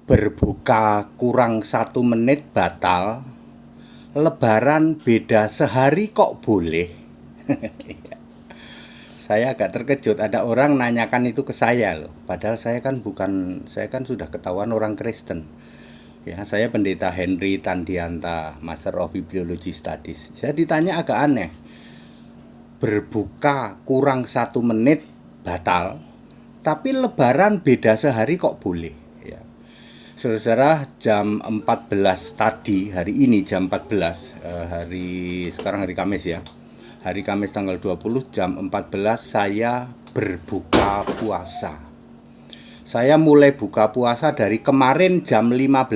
Berbuka kurang 1 menit batal, lebaran beda sehari kok boleh? Saya agak terkejut, ada orang nanyakan itu ke saya loh. Padahal saya kan sudah ketahuan orang Kristen. Ya, saya pendeta Henry Tandianta, Master of Bibliology Studies. Saya ditanya agak aneh. Berbuka kurang 1 menit batal, tapi lebaran beda sehari kok boleh? Ya. Saudara, jam 14 tadi, hari ini jam 14, sekarang hari Kamis ya. Hari Kamis tanggal 20 jam 14 saya berbuka puasa. Saya mulai buka puasa dari kemarin jam 15.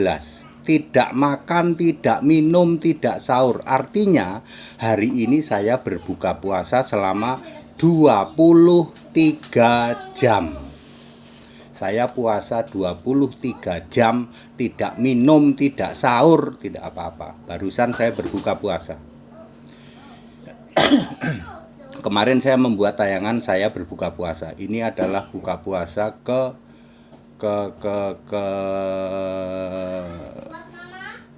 Tidak makan, tidak minum, tidak sahur. Artinya hari ini saya berbuka puasa selama 23 jam. Saya puasa 23 jam, tidak minum, tidak sahur, tidak apa-apa. Barusan saya berbuka puasa. Kemarin saya membuat tayangan saya berbuka puasa. Ini adalah buka puasa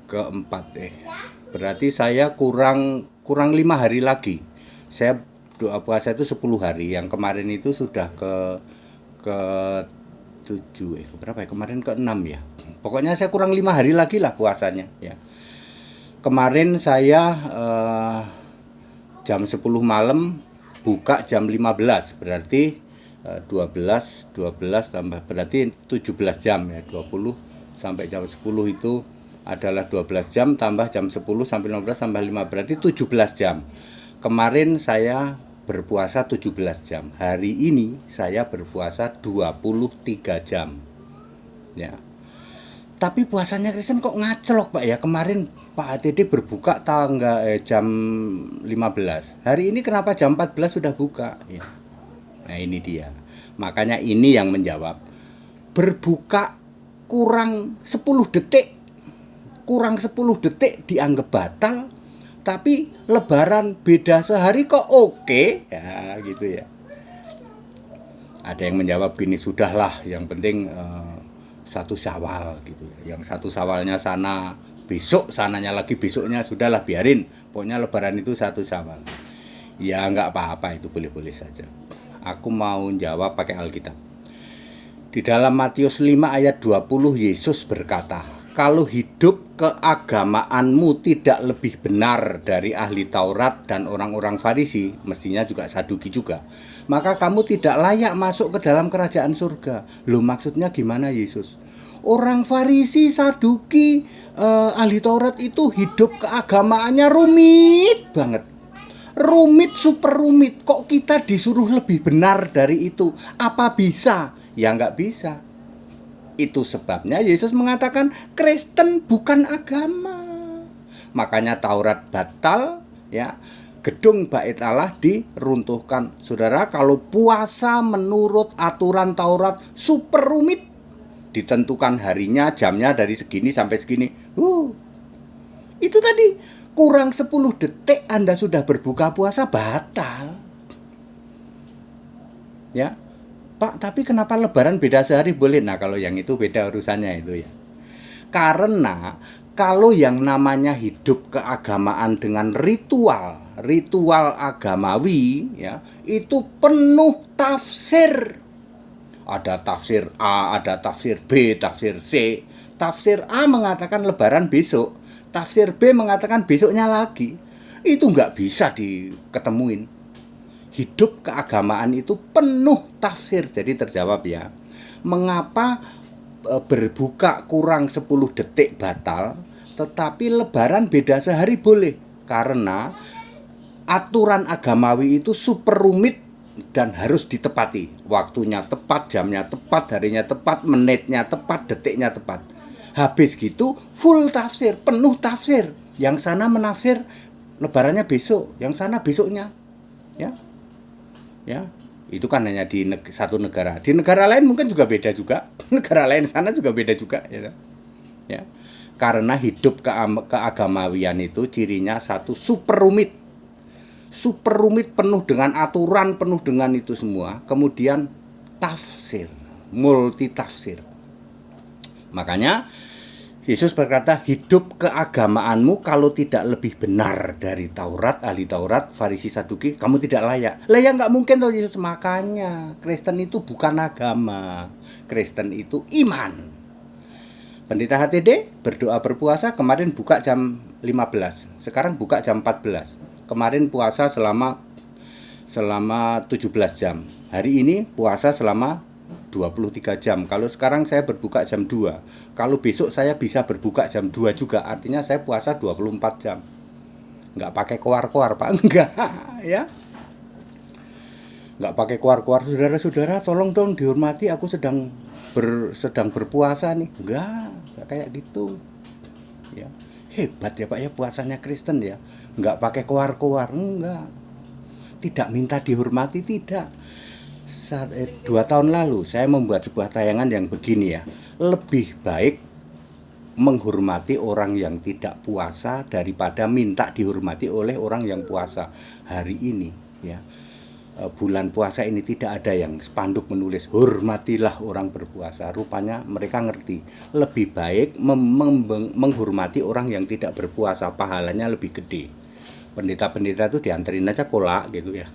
keempat. Berarti saya kurang 5 hari lagi. Saya doa puasa itu 10 hari. Yang kemarin itu sudah ke 7 berapa ya? Kemarin ke 6 ya. Pokoknya saya kurang 5 hari lagi lah puasanya ya. Kemarin saya jam 10 malam buka jam 15, berarti 12 tambah berarti 17 jam ya. 20 sampai jam 10 itu adalah 12 jam tambah jam 10 sampai 15 tambah 5 berarti 17 jam. Kemarin saya berpuasa 17 jam. Hari ini saya berpuasa 23 jam. Ya. Tapi puasanya Kristen kok ngacelok Pak ya. Kemarin Pak ATD berbuka jam 15. Hari ini kenapa jam 14 sudah buka? Ya. Nah ini dia. Makanya ini yang menjawab. Berbuka kurang 10 detik. Kurang 10 detik dianggap batal. Tapi lebaran beda sehari kok oke? Ya gitu ya. Ada yang menjawab gini, sudahlah yang penting 1 Syawal gitu. Yang 1 Syawalnya sana, besok sananya lagi besoknya, sudahlah biarin. Pokoknya lebaran itu 1 Syawal. Ya nggak apa-apa, itu boleh-boleh saja. Aku mau jawab pakai Alkitab. Di dalam Matius 5 ayat 20 Yesus berkata, kalau hidup keagamaanmu tidak lebih benar dari ahli Taurat dan orang-orang Farisi, mestinya juga Saduki juga, maka kamu tidak layak masuk ke dalam kerajaan surga. Loh maksudnya gimana Yesus? Orang Farisi, Saduki, ahli Taurat itu hidup keagamaannya rumit banget. Rumit, super rumit. Kok kita disuruh lebih benar dari itu? Apa bisa? Ya nggak bisa. Itu sebabnya Yesus mengatakan Kristen bukan agama. Makanya Taurat batal ya. Gedung Bait Allah diruntuhkan. Saudara, kalau puasa menurut aturan Taurat super rumit, ditentukan harinya, jamnya dari segini sampai segini. Itu tadi kurang 10 detik Anda sudah berbuka puasa batal. Ya. Pak, tapi kenapa lebaran beda sehari boleh? Nah, kalau yang itu beda urusannya itu ya. Karena kalau yang namanya hidup keagamaan dengan ritual agamawi ya, itu penuh tafsir. Ada tafsir A, ada tafsir B, tafsir C. Tafsir A mengatakan lebaran besok, tafsir B mengatakan besoknya lagi. Itu nggak bisa diketemuin. Hidup keagamaan itu penuh tafsir. Jadi terjawab ya, mengapa berbuka kurang 10 detik batal, tetapi lebaran beda sehari boleh? Karena aturan agamawi itu super rumit dan harus ditepati. Waktunya tepat, jamnya tepat, harinya tepat, menitnya tepat, detiknya tepat. Habis gitu full tafsir, penuh tafsir. Yang sana menafsir lebarannya besok, yang sana besoknya. Ya, itu kan hanya di satu negara. Di negara lain mungkin juga beda juga. Negara lain sana juga beda juga ya. Karena hidup keagamawian itu cirinya satu, super rumit. Super rumit, penuh dengan aturan, penuh dengan itu semua. Kemudian tafsir, multi tafsir. Makanya Yesus berkata, hidup keagamaanmu kalau tidak lebih benar dari Taurat, ahli Taurat, Farisi, Saduki, kamu tidak layak. Lah ya nggak mungkin toh Yesus. Makanya Kristen itu bukan agama, Kristen itu iman. Pendeta HTD berdoa berpuasa, kemarin buka jam 15, sekarang buka jam 14. Kemarin puasa selama 17 jam. Hari ini puasa selama 23 jam. Kalau sekarang saya berbuka jam 2. Kalau besok saya bisa berbuka jam 2 juga. Artinya saya puasa 24 jam. Nggak pakai koar-koar, Pak. Enggak, ya. Nggak pakai koar-koar. Saudara-saudara, tolong dong dihormati, aku sedang berpuasa nih. Enggak kayak gitu. Ya. Hebat ya, Pak ya, puasanya Kristen ya. Nggak pakai koar-koar, enggak. Tidak minta dihormati, tidak. 2 tahun lalu saya membuat sebuah tayangan yang begini ya. Lebih baik menghormati orang yang tidak puasa daripada minta dihormati oleh orang yang puasa. Hari ini ya, bulan puasa ini tidak ada yang spanduk menulis hormatilah orang berpuasa. Rupanya mereka ngerti. Lebih baik menghormati orang yang tidak berpuasa, pahalanya lebih gede. Pendeta-pendeta itu dianterin aja kolak gitu ya.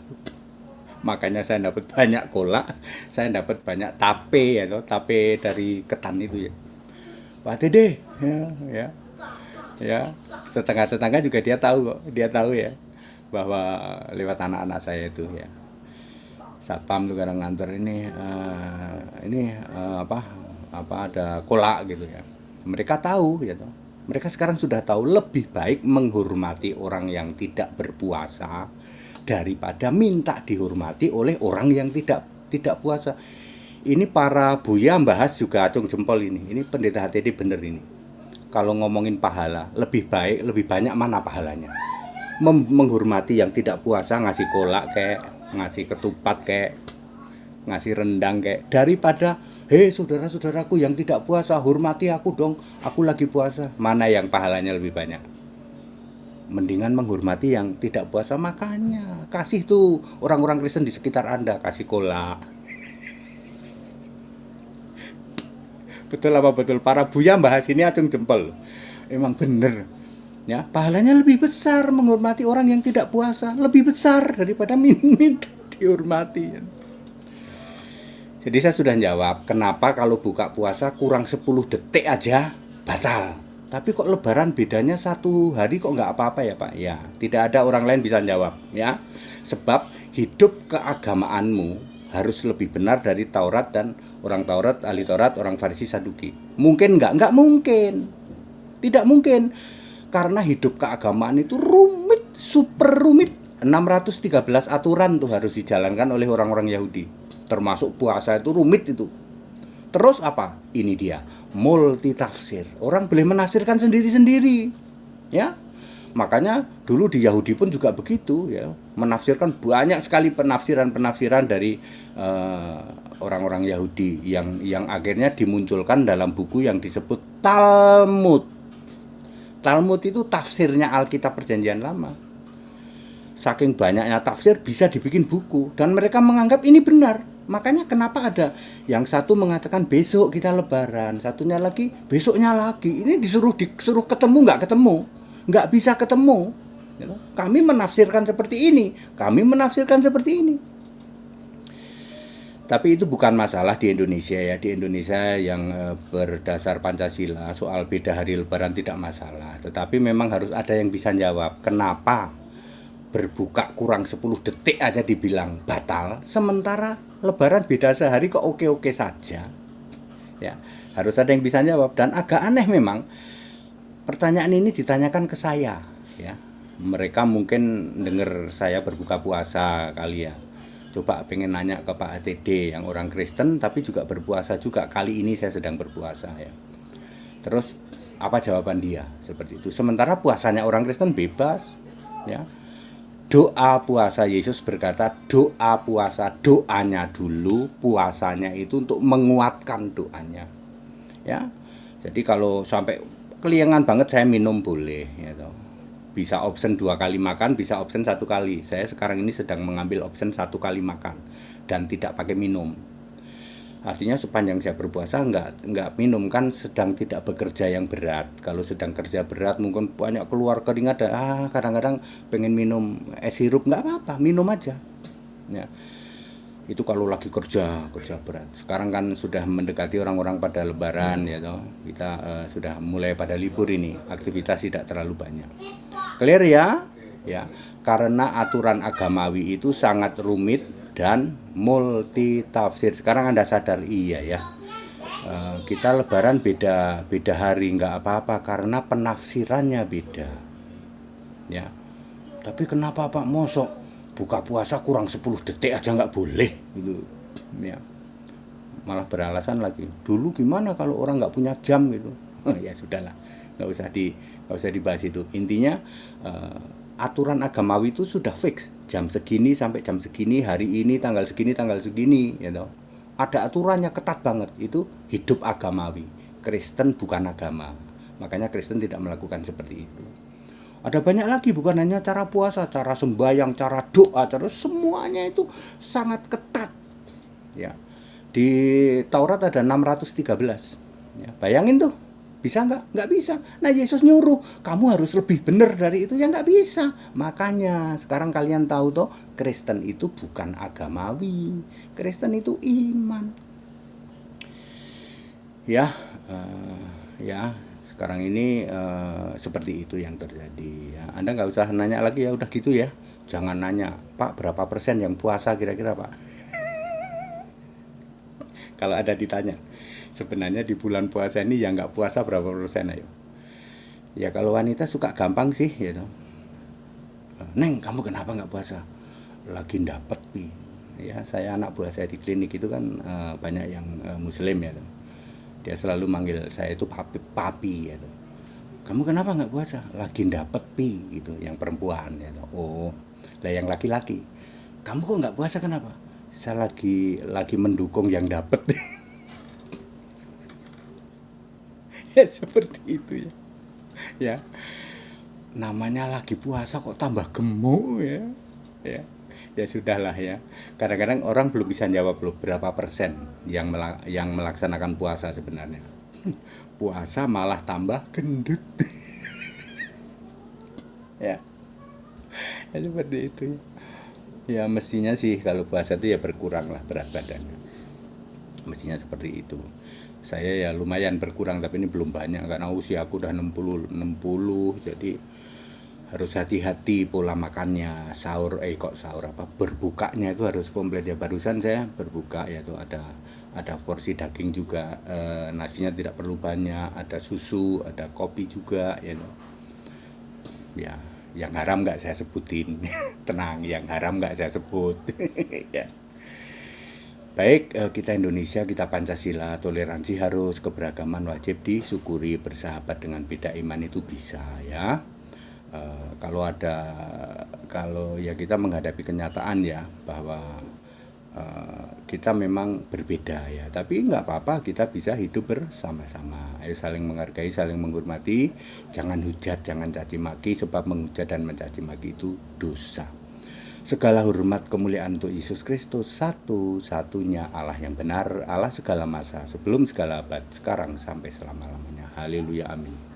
Makanya saya dapat banyak kolak, saya dapat banyak tape ya, tape dari ketan itu ya. Pak Dede, ya, tetangga-tetangga juga dia tahu ya, bahwa lewat anak-anak saya itu ya. Satpam tuh kadang nganter ini apa ada kolak gitu ya. Mereka tahu ya, mereka sekarang sudah tahu lebih baik menghormati orang yang tidak berpuasa daripada minta dihormati oleh orang yang tidak puasa. Ini para buya bahas juga acung jempol ini. Ini pendeta HTD bener ini. Kalau ngomongin pahala, lebih banyak mana pahalanya? Menghormati yang tidak puasa, ngasih kolak kayak, ngasih ketupat kayak, ngasih rendang kayak, daripada hei saudara-saudaraku yang tidak puasa, hormati aku dong, aku lagi puasa. Mana yang pahalanya lebih banyak? Mendingan menghormati yang tidak puasa. Makanya kasih tuh orang-orang Kristen di sekitar Anda, kasih kolak. Betul apa betul? Para buya bahas ini acung jempol. Emang bener ya, pahalanya lebih besar menghormati orang yang tidak puasa, lebih besar daripada minta dihormati. Jadi saya sudah jawab, kenapa kalau buka puasa kurang 10 detik aja batal. Tapi kok lebaran bedanya 1 hari kok nggak apa-apa ya Pak? Ya, tidak ada orang lain bisa jawab ya. Sebab hidup keagamaanmu harus lebih benar dari Taurat dan orang Taurat, ahli Taurat, orang Farisi, Saduki. Mungkin nggak? Nggak mungkin. Tidak mungkin. Karena hidup keagamaan itu rumit, super rumit. 613 aturan tuh harus dijalankan oleh orang-orang Yahudi. Termasuk puasa itu rumit itu. Terus apa? Ini dia, multi tafsir. Orang boleh menafsirkan sendiri-sendiri. Ya. Makanya dulu di Yahudi pun juga begitu ya. Menafsirkan banyak sekali penafsiran-penafsiran dari orang-orang Yahudi yang akhirnya dimunculkan dalam buku yang disebut Talmud. Talmud itu tafsirnya Alkitab Perjanjian Lama. Saking banyaknya tafsir bisa dibikin buku dan mereka menganggap ini benar. Makanya kenapa ada yang satu mengatakan besok kita lebaran, satunya lagi besoknya lagi. Ini disuruh ketemu nggak bisa ketemu. Kami menafsirkan seperti ini, kami menafsirkan seperti ini. Tapi itu bukan masalah di Indonesia ya. Di Indonesia yang berdasar Pancasila, soal beda hari lebaran tidak masalah. Tetapi memang harus ada yang bisa jawab kenapa berbuka kurang 10 detik aja dibilang batal, sementara lebaran beda sehari kok oke-oke saja. Ya, harus ada yang bisa jawab. Dan agak aneh memang pertanyaan ini ditanyakan ke saya ya. Mereka mungkin dengar saya berbuka puasa kali ya. Coba pengen nanya ke Pak HTD yang orang Kristen tapi juga berpuasa juga. Kali ini saya sedang berpuasa ya. Terus apa jawaban dia? Seperti itu. Sementara puasanya orang Kristen bebas ya. Doa puasa, Yesus berkata doa puasa, doanya dulu, puasanya itu untuk menguatkan doanya ya. Jadi kalau sampai keliengan banget saya minum boleh gitu. Bisa option 2 kali makan, bisa option 1 kali. Saya sekarang ini sedang mengambil option 1 kali makan dan tidak pakai minum. Artinya sepanjang saya berpuasa nggak minum, kan sedang tidak bekerja yang berat. Kalau sedang kerja berat mungkin banyak keluar keringat dan kadang-kadang pengen minum es sirup, nggak apa-apa, minum aja. Ya, itu kalau lagi kerja berat. Sekarang kan sudah mendekati orang-orang pada lebaran ya toh. Kita sudah mulai pada libur ini, aktivitas tidak terlalu banyak. Clear ya? Ya, karena aturan agamawi itu sangat rumit dan multi tafsir. Sekarang Anda sadar, iya ya. Kita lebaran beda hari nggak apa-apa karena penafsirannya beda. Ya. Tapi kenapa Pak mosok buka puasa kurang 10 detik aja nggak boleh gitu. Ya. Malah beralasan lagi. Dulu gimana kalau orang nggak punya jam gitu. Ya sudahlah. Nggak usah dibahas itu. Intinya aturan agamawi itu sudah fix, jam segini sampai jam segini, hari ini tanggal segini gitu. Ada aturannya ketat banget. Itu hidup agamawi. Kristen bukan agama, makanya Kristen tidak melakukan seperti itu. Ada banyak lagi, bukan hanya cara puasa, cara sembahyang, cara doa, semuanya itu sangat ketat ya. Di Taurat ada 613 ya. Bayangin tuh, bisa nggak bisa. Nah Yesus nyuruh kamu harus lebih benar dari itu, ya nggak bisa. Makanya sekarang kalian tahu toh, Kristen itu bukan agamawi, Kristen itu iman ya. Ya sekarang ini seperti itu yang terjadi ya. Anda nggak usah nanya lagi ya, udah gitu ya. Jangan nanya Pak berapa persen yang puasa kira-kira Pak. Kalau ada ditanya, sebenarnya di bulan puasa ini yang nggak puasa berapa persen ayo? Ya kalau wanita suka gampang sih gitu. Neng kamu kenapa nggak puasa? Lagi dapet pi. Ya saya anak buah saya di klinik itu kan banyak yang muslim ya. Dia selalu manggil saya itu papi ya. Kamu kenapa nggak puasa? Lagi dapet pi gitu, yang perempuan ya. Oh, lah yang laki-laki. Kamu kok nggak puasa kenapa? Saya lagi mendukung yang dapet. Ya seperti itu ya. Ya. Namanya lagi puasa kok tambah gemuk ya. Ya. Ya sudahlah ya. Kadang-kadang orang belum bisa jawab loh berapa persen yang melaksanakan puasa sebenarnya. Puasa malah tambah gendut. Ya. Ya seperti itu ya. Ya mestinya sih kalau puasa itu ya berkurang lah berat badannya. Mestinya seperti itu. Saya ya lumayan berkurang tapi ini belum banyak karena usia aku udah 60 jadi harus hati-hati pola makannya. Berbukanya itu harus komplit ya. Barusan saya berbuka ya tuh ada porsi daging juga, nasinya tidak perlu banyak, ada susu, ada kopi juga ya. Ya, yang haram nggak saya sebutin. Tenang, yang haram nggak saya sebut. Ya. Baik, kita Indonesia, kita Pancasila, toleransi harus, keberagaman wajib disyukuri, bersahabat dengan beda iman itu bisa ya. Kalau ya kita menghadapi kenyataan ya bahwa kita memang berbeda ya, tapi nggak apa-apa, kita bisa hidup bersama-sama. Ayo saling menghargai, saling menghormati, jangan hujat, jangan caci maki, sebab menghujat dan mencaci maki itu dosa. Segala hormat kemuliaan untuk Yesus Kristus, satu-satunya Allah yang benar, Allah segala masa, sebelum segala abad, sekarang sampai selama-lamanya. Haleluya, amin.